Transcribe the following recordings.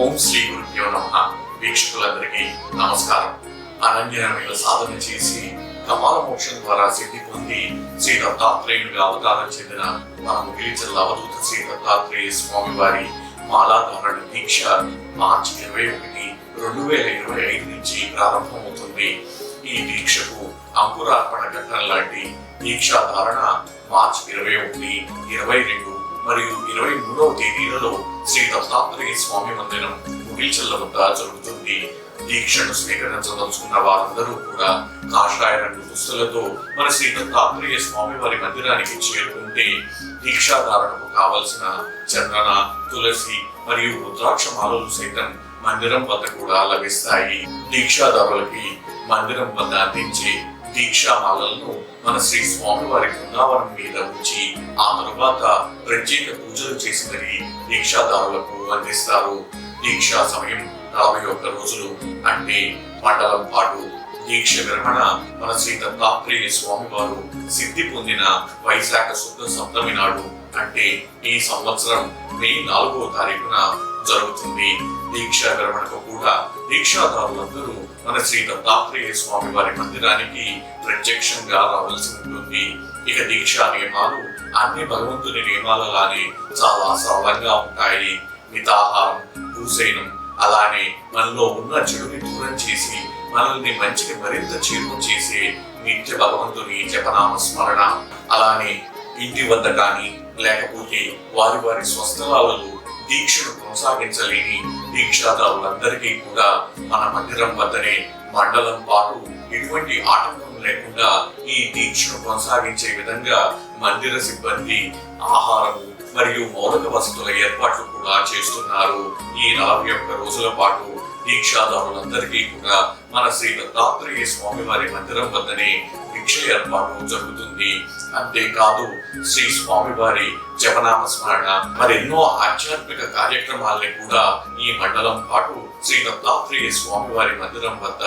ఓం శ్రీ గురుభ్యో నమః. వీక్షకులందరికీ నమస్కారం. అనన్యమైన సాధన చేసి కపాల మోక్షం ద్వారా సిద్ధి పొంది శ్రీ దత్తాత్రేయునిగా అవతారం చెందిన మన ముగిలిచల్ల అవధూత శ్రీ దత్తాత్రేయ స్వామి వారి మాలాధారణ దీక్ష మార్చి 21, 2025 నుంచి ప్రారంభమవుతుంది. ఈ దీక్షకు అంకురార్పణ ఘట్టం లాంటి దీక్షా ధారణ మార్చి 21, 22 మరియు 23వ తేదీలలో శ్రీ దత్తాత్రేయ స్వామి మందిరం ముగిల్చల్ల వద్ద జరుగుతుంది. దీక్షను స్వీకరించదలుచుకున్న వారందరూ కూడా కాషాయ రంగు దుస్తులతో మన శ్రీ దత్తాత్రేయ స్వామి వారి మందిరానికి చేరుకుంటే దీక్షాధారణకు కావలసిన చందన, తులసి మరియు రుద్రాక్ష మాలలు సైతం మందిరం వద్ద కూడా లభిస్తాయి. దీక్షాదారులకి మందిరం వద్ద అందించే దీక్షామాలలను మన శ్రీ స్వామి వారి బృందావనం మీద ఉంచి ఆ తరువాత ప్రత్యేక పూజలు చేసి మరి దీక్షాదారులకు అందిస్తారు. దీక్షా సమయం 41 రోజులు, అంటే మండలం పాటు. దీక్ష విరమణ మన శ్రీ దత్తాత్రేయ స్వామి వారు సిద్ధి పొందిన వైశాఖ శుద్ధ సప్తమి నాడు, అంటే ఈ సంవత్సరం మే 4వ తారీఖున జరుగుతుంది. దీక్ష విరమణకు కూడా దీక్షాదారులందరూ మన శ్రీ దత్తాత్రేయ స్వామి వారి మందిరానికి ప్రత్యక్షంగా రావాల్సి ఉంటుంది. ఇక దీక్షా నియమాలు అన్ని భగవంతుని నియమాలలానే చాలా సరళంగా ఉంటాయి. మితాహారం, భూసైనం, అలానే మనలో ఉన్న చెడుని దూరం చేసి మనల్ని మంచిని మరింత చేరువ చేసే నిత్య భగవంతుని జపనామ స్మరణ, అలానే ఇంటి వద్ద కానీ లేకపోతే వారి వారి స్వస్థలాలలో దీక్షను కొనసాగించలేని దీక్షాదారులందరికీ కూడా మన మందిరం వద్దనే మండలం పాటు ఎటువంటి ఆటంకం లేకుండా ఈ దీక్షను కొనసాగించే విధంగా మందిర సిబ్బంది ఆహారము మరియు మౌలిక వసతుల ఏర్పాట్లు కూడా చేస్తున్నారు. ఈ 41 రోజుల పాటు దీక్షాదారులందరికీ కూడా మన శ్రీ దత్తాత్రేయ స్వామి వారి మందిరం వద్దనే దీక్ష ఏర్పాటు జరుగుతుంది. అంతేకాదు శ్రీ స్వామి వారి జపనామ స్మరణ మరెన్నో ఆధ్యాత్మిక కార్యక్రమాల్ని కూడా ఈ మండలం పాటు శ్రీ దత్తాత్రేయ స్వామి వారి మందిరం వద్ద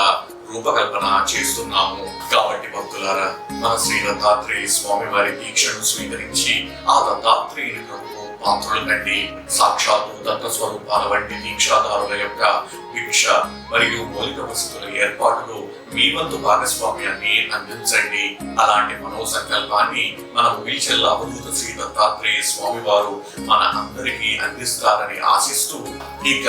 రూపకల్పన చేస్తున్నాము. కాబట్టి భక్తులారా, మన శ్రీ దత్తాత్రేయ స్వామి వారి దీక్షను స్వీకరించి ఆ దత్తాత్రేయుని కృపకు పాత్రలు కండి. సాక్షాత్తు దత్త స్వరూపాల వంటి దీక్షాదారుల యొక్క భిక్ష మరియు మౌలిక వసతుల ఏర్పాటులో మీ వంతు భాగస్వామ్యాన్ని అందించండి. అలాంటి మనో సంకల్పాన్ని మన ముగిల్చల్ల అవధూత శ్రీ దత్తాత్రేయ స్వామి వారు మన అందరికీ అందిస్తారని ఆశిస్తూ, ఇక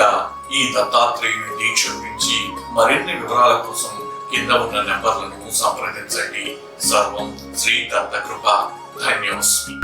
ఈ దత్తాత్రేయుని దీక్ష గురించి మరిన్ని వివరాల కోసం కింద ఉన్న నెంబర్లను సంప్రదించండి. సర్వం శ్రీ దత్త కృప. ధన్యోస్మి.